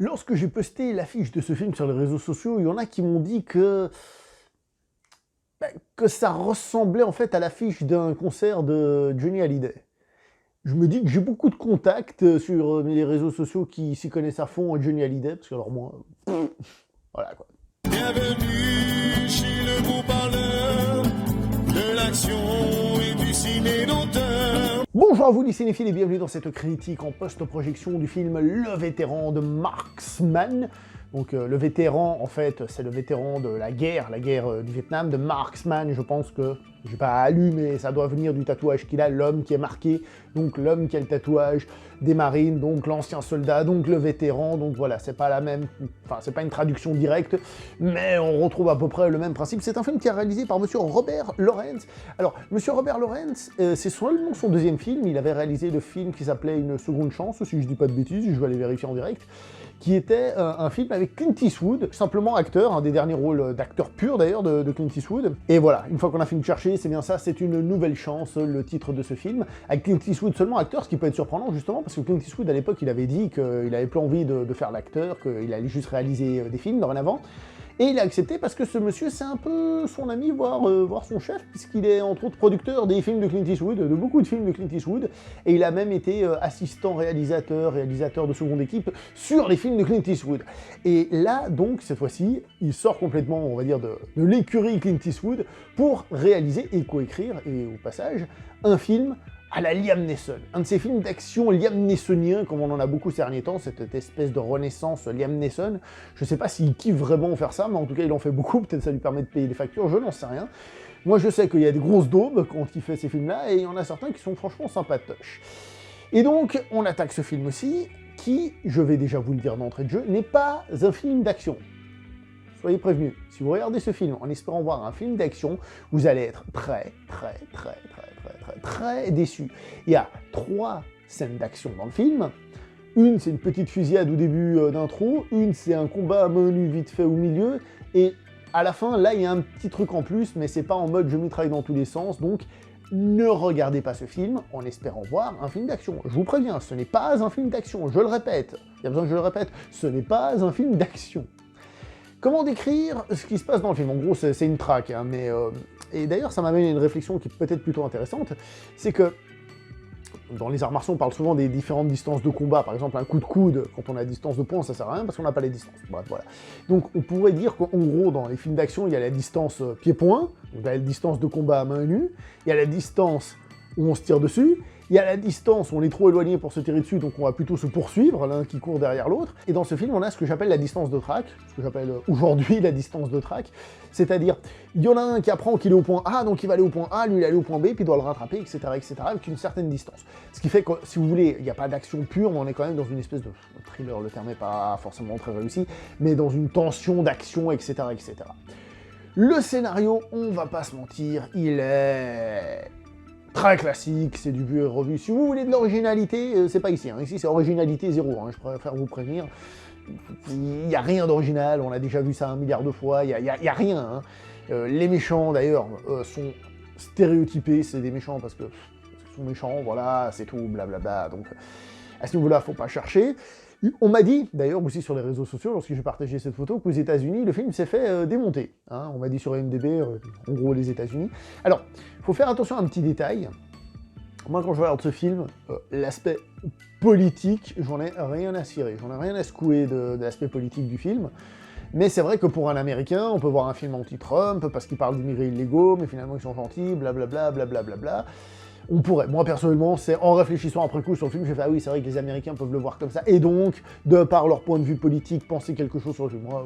Lorsque j'ai posté l'affiche de ce film sur les réseaux sociaux, il y en a qui m'ont dit que ça ressemblait en fait à l'affiche d'un concert de Johnny Hallyday. Je me dis que j'ai beaucoup de contacts sur les réseaux sociaux qui s'y connaissent à fond en Johnny Hallyday, parce que alors moi, voilà quoi. Bienvenue chez le beau parleur de l'action et du ciné d'auteur. Bonjour à vous les cinéphiles et bienvenue dans cette critique en post-projection du film Le Vétéran de Marksman. Donc le vétéran, en fait, c'est le vétéran de la guerre du Vietnam, de Marksman. Je pense que, j'ai pas lu, mais ça doit venir du tatouage qu'il a, l'homme qui est marqué, donc l'homme qui a le tatouage des marines, donc l'ancien soldat, donc le vétéran, donc voilà, c'est pas la même, enfin c'est pas une traduction directe, mais on retrouve à peu près le même principe. C'est un film qui est réalisé par monsieur Robert Lawrence. Alors, monsieur Robert Lawrence, c'est seulement son deuxième film, il avait réalisé le film qui s'appelait Une seconde chance, si je dis pas de bêtises, je vais aller vérifier en direct, qui était un film avec Clint Eastwood, simplement acteur, un des derniers rôles d'acteur pur d'ailleurs de Clint Eastwood. Et voilà, une fois qu'on a fini de chercher, c'est bien ça, c'est Une nouvelle chance, le titre de ce film, avec Clint Eastwood seulement acteur, ce qui peut être surprenant justement, parce que Clint Eastwood à l'époque il avait dit qu'il avait plus envie de faire l'acteur, qu'il allait juste réaliser des films dorénavant. Et il a accepté parce que ce monsieur, c'est un peu son ami, voire son chef, puisqu'il est entre autres producteur des films de Clint Eastwood, de beaucoup de films de Clint Eastwood, et il a même été assistant réalisateur de seconde équipe sur les films de Clint Eastwood. Et là, donc, cette fois-ci, il sort complètement, on va dire, de l'écurie Clint Eastwood pour réaliser et coécrire, et au passage, un film à la Liam Neeson. Un de ces films d'action Liam Neesonien, comme on en a beaucoup ces derniers temps, cette espèce de renaissance Liam Neeson. Je sais pas s'il kiffe vraiment faire ça, mais en tout cas il en fait beaucoup, peut-être ça lui permet de payer les factures, je n'en sais rien. Moi je sais qu'il y a des grosses daubes quand il fait ces films-là, et il y en a certains qui sont franchement sympatoches. Et donc, on attaque ce film aussi, qui, je vais déjà vous le dire d'entrée de jeu, n'est pas un film d'action. Soyez prévenus, si vous regardez ce film en espérant voir un film d'action, vous allez être très déçu. Il y a 3 scènes d'action dans le film. Une, c'est une petite fusillade au début d'intro. Une, c'est un combat à main nue vite fait au milieu. Et à la fin, là, il y a un petit truc en plus, mais c'est pas en mode je mitraille dans tous les sens. Donc, ne regardez pas ce film en espérant voir un film d'action. Je vous préviens, ce n'est pas un film d'action. Je le répète. Il y a besoin que je le répète. Ce n'est pas un film d'action. Comment décrire ce qui se passe dans le film? En gros, c'est une traque, hein, mais... Et d'ailleurs, ça m'amène à une réflexion qui est peut-être plutôt intéressante, c'est que dans les arts martiaux, on parle souvent des différentes distances de combat. Par exemple, un coup de coude, quand on a distance de poing, ça sert à rien parce qu'on n'a pas les distances. Bref, voilà. Donc, on pourrait dire qu'en gros, dans les films d'action, il y a la distance pied-point, donc il y a la distance de combat à main nue, il y a la distance où on se tire dessus, il y a la distance où on est trop éloigné pour se tirer dessus, donc on va plutôt se poursuivre, l'un qui court derrière l'autre. Et dans ce film, on a ce que j'appelle la distance de track, ce que j'appelle aujourd'hui la distance de track, c'est-à-dire, il y en a un qui apprend qu'il est au point A, donc il va aller au point A, lui il est allé au point B, puis il doit le rattraper, etc., avec une certaine distance. Ce qui fait que, si vous voulez, il n'y a pas d'action pure, mais on est quand même dans une espèce de thriller, le terme n'est pas forcément très réussi, mais dans une tension d'action, etc., etc. Le scénario, on va pas se mentir, il est... très classique, c'est du vu et revu. Si vous voulez de l'originalité, c'est pas ici. Hein. Ici, c'est originalité zéro. Hein. Je préfère vous prévenir. Il n'y a rien d'original. On a déjà vu ça 1 milliard de fois. Il y a rien. Hein. Les méchants, d'ailleurs, sont stéréotypés. C'est des méchants parce qu'ils sont méchants. Voilà, c'est tout, blablabla. Donc, à ce niveau-là, faut pas chercher. On m'a dit, d'ailleurs, aussi sur les réseaux sociaux, lorsque j'ai partagé cette photo, qu'aux États-Unis, le film s'est fait démonter. Hein, on m'a dit sur IMDb, en gros, les États-Unis. Alors, il faut faire attention à un petit détail. Moi, quand je regarde ce film, l'aspect politique, j'en ai rien à cirer. J'en ai rien à secouer de l'aspect politique du film. Mais c'est vrai que pour un Américain, on peut voir un film anti-Trump, parce qu'il parle d'immigrés illégaux, mais finalement ils sont gentils, blablabla, blablabla. On pourrait. Moi, personnellement, c'est en réfléchissant après coup sur le film, j'ai fait « Ah oui, c'est vrai que les Américains peuvent le voir comme ça. » Et donc, de par leur point de vue politique, penser quelque chose sur le film. Moi,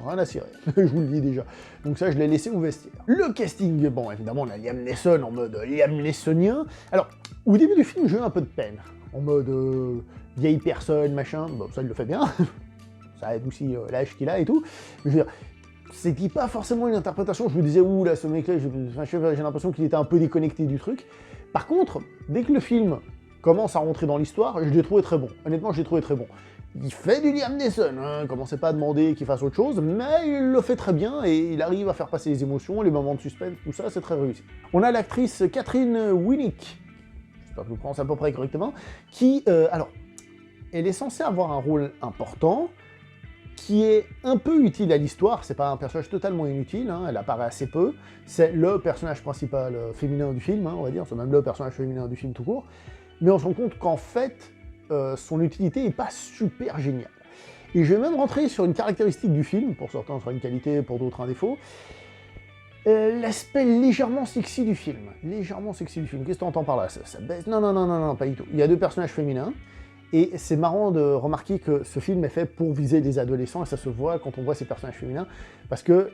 rien à cirer. Je vous le dis déjà. Donc ça, je l'ai laissé au vestiaire. Le casting, bon, évidemment, on a Liam Neeson en mode Liam Neesonien. Alors, au début du film, j'ai eu un peu de peine. En mode vieille personne, machin. Bon, ça, il le fait bien. Ça aide aussi l'âge qu'il a et tout. Mais je veux dire, c'était pas forcément une interprétation, je me disais, ouh là, ce mec-là, j'ai l'impression qu'il était un peu déconnecté du truc. Par contre, dès que le film commence à rentrer dans l'histoire, je l'ai trouvé très bon. Honnêtement, je l'ai trouvé très bon. Il fait du Liam Neeson, hein, commencez pas à demander qu'il fasse autre chose, mais il le fait très bien et il arrive à faire passer les émotions, les moments de suspense, tout ça, c'est très réussi. On a l'actrice Catherine Winnick, j'espère que je vous prononce à peu près correctement, qui, alors, elle est censée avoir un rôle important, qui est un peu utile à l'histoire, c'est pas un personnage totalement inutile, hein, elle apparaît assez peu, c'est le personnage principal féminin du film, hein, on va dire, c'est même le personnage féminin du film tout court, mais on se rend compte qu'en fait, son utilité est pas super géniale. Et je vais même rentrer sur une caractéristique du film, pour certains ce sera une qualité, pour d'autres un défaut, l'aspect légèrement sexy du film. Légèrement sexy du film, qu'est-ce que tu entends par là? Ça baisse? Non, pas du tout. Il y a 2 personnages féminins, et c'est marrant de remarquer que ce film est fait pour viser des adolescents, et ça se voit quand on voit ces personnages féminins, parce que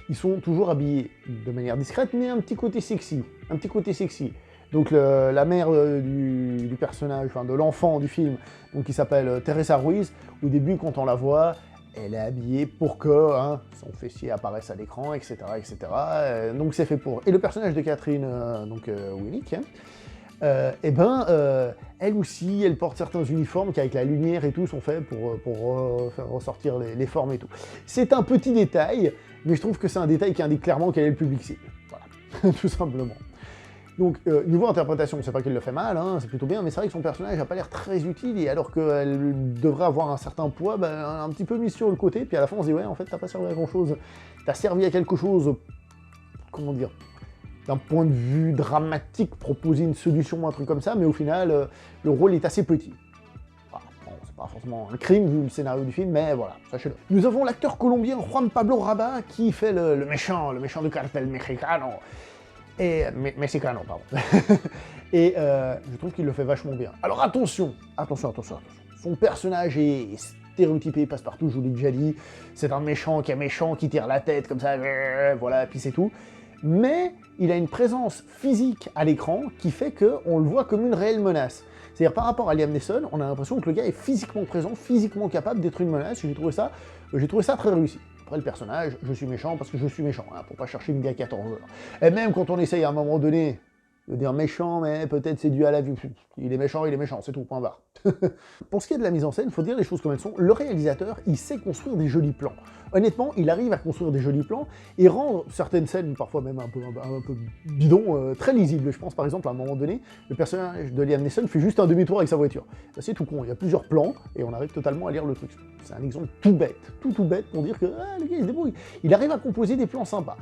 ils sont toujours habillés de manière discrète, mais un petit côté sexy. Un petit côté sexy. Donc la mère du personnage, enfin de l'enfant du film, donc qui s'appelle Teresa Ruiz, au début quand on la voit, elle est habillée pour que son fessier apparaisse à l'écran, etc. etc. Donc c'est fait pour. Et le personnage de Catherine Winnick, elle aussi, elle porte certains uniformes qui avec la lumière et tout sont faits pour faire ressortir les formes et tout. C'est un petit détail, mais je trouve que c'est un détail qui indique clairement quel est le public cible. Voilà, tout simplement. Donc, niveau interprétation, c'est pas qu'il le fait mal, hein, c'est plutôt bien, mais c'est vrai que son personnage n'a pas l'air très utile, et alors qu'elle devrait avoir un certain poids, un petit peu mis sur le côté, puis à la fin on se dit, ouais, en fait, t'as pas servi à grand chose, t'as servi à quelque chose, comment dire, d'un point de vue dramatique, proposer une solution ou un truc comme ça, mais au final, le rôle est assez petit. Voilà, bon, c'est pas forcément un crime vu le scénario du film, mais voilà, sachez-le. Nous avons l'acteur colombien Juan Pablo Raba, qui fait le méchant du cartel mexicano. Mexicano, pardon. Et je trouve qu'il le fait vachement bien. Alors attention. Son personnage est stéréotypé, passe-partout, je vous l'ai déjà dit. C'est un méchant, qui tire la tête comme ça, voilà, puis c'est tout. Mais il a une présence physique à l'écran qui fait qu'on le voit comme une réelle menace. C'est-à-dire par rapport à Liam Neeson, on a l'impression que le gars est physiquement présent, physiquement capable d'être une menace, et j'ai trouvé ça très réussi. Après le personnage, je suis méchant parce que je suis méchant, hein, pour pas chercher une gars à 14 heures. Et même quand on essaye à un moment donné de dire méchant, mais peut-être c'est dû à la vue. Il est méchant, c'est tout, point barre. Pour ce qui est de la mise en scène, il faut dire les choses comme elles sont. Le réalisateur, il sait construire des jolis plans. Honnêtement, il arrive à construire des jolis plans et rendre certaines scènes, parfois même un peu bidon, très lisibles. Je pense par exemple à un moment donné, le personnage de Liam Neeson fait juste un demi-tour avec sa voiture. C'est tout con, il y a plusieurs plans et on arrive totalement à lire le truc. C'est un exemple tout bête pour dire que le gars il se débrouille. Il arrive à composer des plans sympas.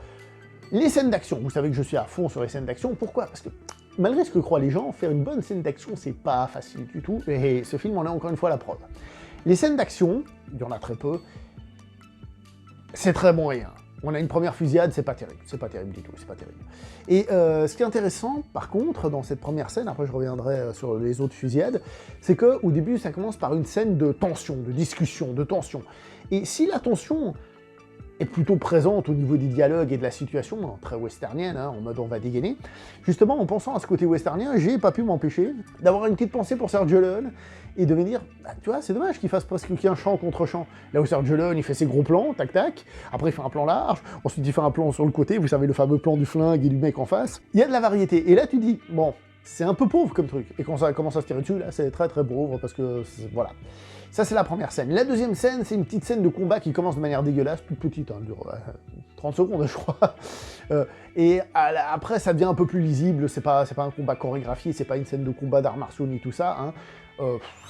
Les scènes d'action, vous savez que je suis à fond sur les scènes d'action, pourquoi? Parce que malgré ce que croient les gens, faire une bonne scène d'action c'est pas facile du tout, et ce film en est encore une fois la preuve. Les scènes d'action, il y en a très peu, c'est très moyen. On a une première fusillade, c'est pas terrible du tout, c'est pas terrible. Et ce qui est intéressant, par contre, dans cette première scène, après je reviendrai sur les autres fusillades, c'est qu'au début, ça commence par une scène de tension, de discussion, de tension. Et si la tension est plutôt présente au niveau des dialogues et de la situation, très westernienne, hein, en mode on va dégainer, justement, en pensant à ce côté westernien, j'ai pas pu m'empêcher d'avoir une petite pensée pour Sergio Leone, et de me dire, tu vois, c'est dommage qu'il fasse presque qu'un champ contre champ. Là où Sergio Leone, il fait ses gros plans, tac tac, après il fait un plan large, ensuite il fait un plan sur le côté, vous savez, le fameux plan du flingue et du mec en face. Il y a de la variété, et là tu dis, bon, c'est un peu pauvre comme truc, et quand ça commence à se tirer dessus, là c'est très très pauvre, parce que, voilà. Ça, c'est la première scène. La deuxième scène, c'est une petite scène de combat qui commence de manière dégueulasse, toute petite, hein, dure 30 secondes, je crois. Après, ça devient un peu plus lisible, c'est pas un combat chorégraphié, c'est pas une scène de combat d'arts martiaux ni tout ça, hein.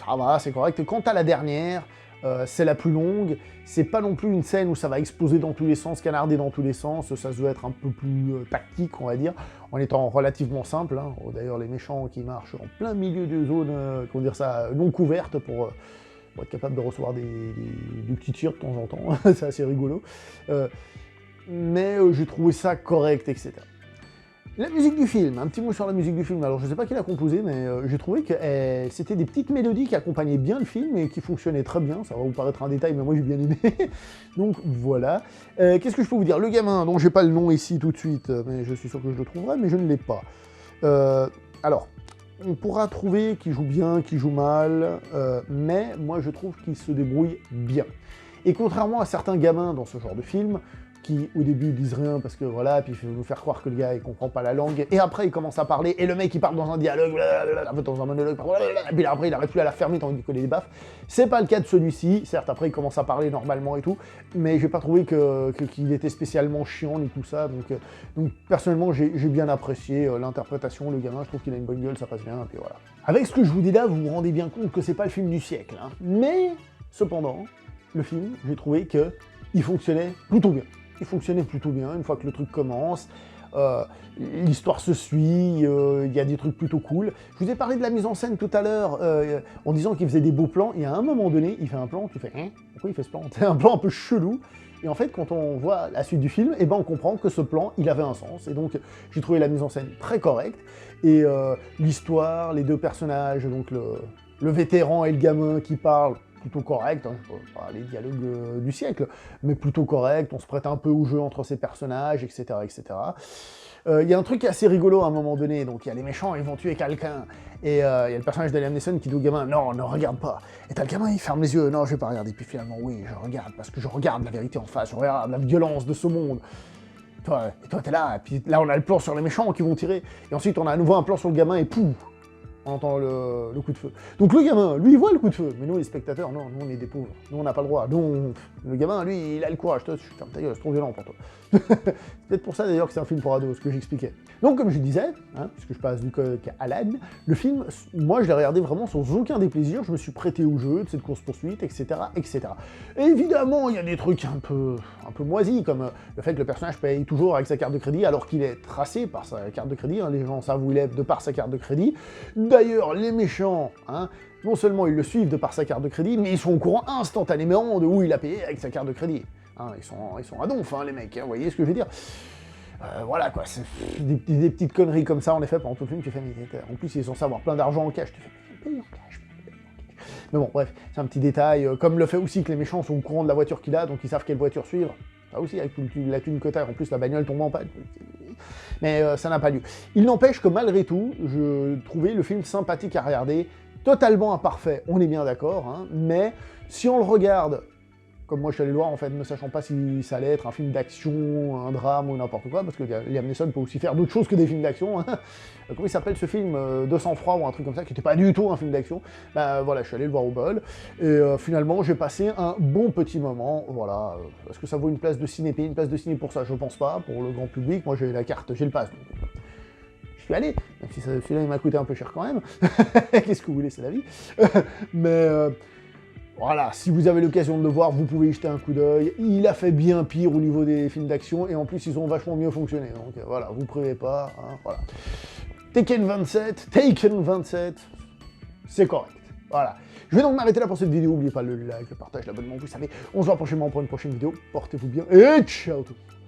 Ça va, c'est correct. Et quant à la dernière, c'est la plus longue, c'est pas non plus une scène où ça va exploser dans tous les sens, canarder dans tous les sens, ça doit être un peu plus tactique, on va dire, en étant relativement simple, hein. D'ailleurs, les méchants qui marchent en plein milieu de zones, comment dire ça, non couvertes pour être capable de recevoir des petits tirs de temps en temps, c'est assez rigolo. Mais j'ai trouvé ça correct, etc. La musique du film, un petit mot sur la musique du film. Alors je sais pas qui l'a composé, mais j'ai trouvé que c'était des petites mélodies qui accompagnaient bien le film et qui fonctionnaient très bien. Ça va vous paraître un détail, mais moi j'ai bien aimé. Donc voilà. Qu'est-ce que je peux vous dire? Le gamin, dont j'ai pas le nom ici tout de suite, mais je suis sûr que je le trouverai, mais je ne l'ai pas. Alors, on pourra trouver qui joue bien, qui joue mal, mais moi je trouve qu'il se débrouille bien. Et contrairement à certains gamins dans ce genre de film, qui au début disent rien parce que voilà, puis il veut nous faire croire que le gars il comprend pas la langue, et après il commence à parler, et le mec il part dans un dialogue, un peu dans un monologue, et puis après il arrête plus à la fermer tandis qu'il connaît des baffes. C'est pas le cas de celui-ci, certes après il commence à parler normalement et tout, mais j'ai pas trouvé qu'il était spécialement chiant ni tout ça, donc personnellement j'ai bien apprécié l'interprétation, le gamin, je trouve qu'il a une bonne gueule, ça passe bien, et puis voilà. Avec ce que je vous dis là, vous vous rendez bien compte que c'est pas le film du siècle, hein. Mais cependant, le film, j'ai trouvé que il fonctionnait plutôt bien. Il fonctionnait plutôt bien une fois que le truc commence. L'histoire se suit, il y a des trucs plutôt cool. Je vous ai parlé de la mise en scène tout à l'heure en disant qu'il faisait des beaux plans, et à un moment donné, il fait un plan, tu fais hein, pourquoi il fait ce plan? C'est un plan un peu chelou. Et en fait, quand on voit la suite du film, eh ben, on comprend que ce plan, il avait un sens. Et donc, j'ai trouvé la mise en scène très correcte. Et l'histoire, les deux personnages, donc le vétéran et le gamin qui parlent, plutôt correct, hein, pas les dialogues du siècle, mais plutôt correct, on se prête un peu au jeu entre ces personnages, etc. etc. Il y a un truc assez rigolo à un moment donné, donc il y a les méchants, ils vont tuer quelqu'un, et il y a le personnage de Liam Neeson qui dit au gamin « Non, ne regarde pas ». Et t'as le gamin, il ferme les yeux « Non, je vais pas regarder ». Puis finalement, oui, je regarde, parce que je regarde la vérité en face, je regarde la violence de ce monde. Et toi t'es là, et puis là on a le plan sur les méchants qui vont tirer, et ensuite on a à nouveau un plan sur le gamin, et pouf, on entend le coup de feu. Donc le gamin, lui, il voit le coup de feu, mais nous, les spectateurs, non, nous, on est des pauvres. Nous, on n'a pas le droit. Le gamin, lui, il a le courage. Toi, ferme ta gueule, c'est trop violent pour toi. C'est peut-être pour ça, d'ailleurs, que c'est un film pour ados, ce que j'expliquais. Donc, comme je disais, hein, puisque je passe du coq à l'âne, le film, moi, je l'ai regardé vraiment sans aucun déplaisir. Je me suis prêté au jeu de cette course-poursuite, etc., etc. Et évidemment, il y a des trucs un peu moisis, comme le fait que le personnage paye toujours avec sa carte de crédit, alors qu'il est tracé par sa carte de crédit. Hein, les gens savent où il est de par sa carte de crédit. D'ailleurs, les méchants, hein, non seulement ils le suivent de par sa carte de crédit, mais ils sont au courant instantanément de où il a payé avec sa carte de crédit. Hein, ils sont à donf, hein, les mecs, hein, vous voyez ce que je veux dire. Voilà quoi, c'est des petites conneries comme ça, en effet, pendant tout le film, tu fais, en plus ils sont censés avoir plein d'argent en cash, tu fais, paye en cash. Mais bon, bref, c'est un petit détail, comme le fait aussi que les méchants sont au courant de la voiture qu'il a, donc ils savent quelle voiture suivre. Ça aussi, avec la thune que t'as, en plus la bagnole tombe en panne. Mais ça n'a pas lieu. Il n'empêche que malgré tout, je trouvais le film sympathique à regarder, totalement imparfait, on est bien d'accord, hein, mais si on le regarde, comme moi je suis allé le voir en fait, ne sachant pas si ça allait être un film d'action, un drame ou n'importe quoi, parce que Liam Neeson peut aussi faire d'autres choses que des films d'action. Hein. Comment il s'appelle ce film, De sang-froid ou un truc comme ça, qui n'était pas du tout un film d'action. Bah voilà, je suis allé le voir au bol, et finalement j'ai passé un bon petit moment, voilà. Est-ce que ça vaut une place de ciné, payer une place de ciné pour ça? Je pense pas, pour le grand public, moi j'ai la carte, j'ai le pass. Donc, je suis allé, même si celui-là il m'a coûté un peu cher quand même. Qu'est-ce que vous voulez, c'est la vie. Mais voilà, si vous avez l'occasion de le voir, vous pouvez y jeter un coup d'œil. Il a fait bien pire au niveau des films d'action, et en plus ils ont vachement mieux fonctionné. Donc voilà, vous privez pas, hein, voilà. Taken 27, c'est correct. Voilà. Je vais donc m'arrêter là pour cette vidéo. N'oubliez pas le like, le partage, l'abonnement, vous savez. On se voit prochainement pour une prochaine vidéo. Portez-vous bien et ciao tout le monde.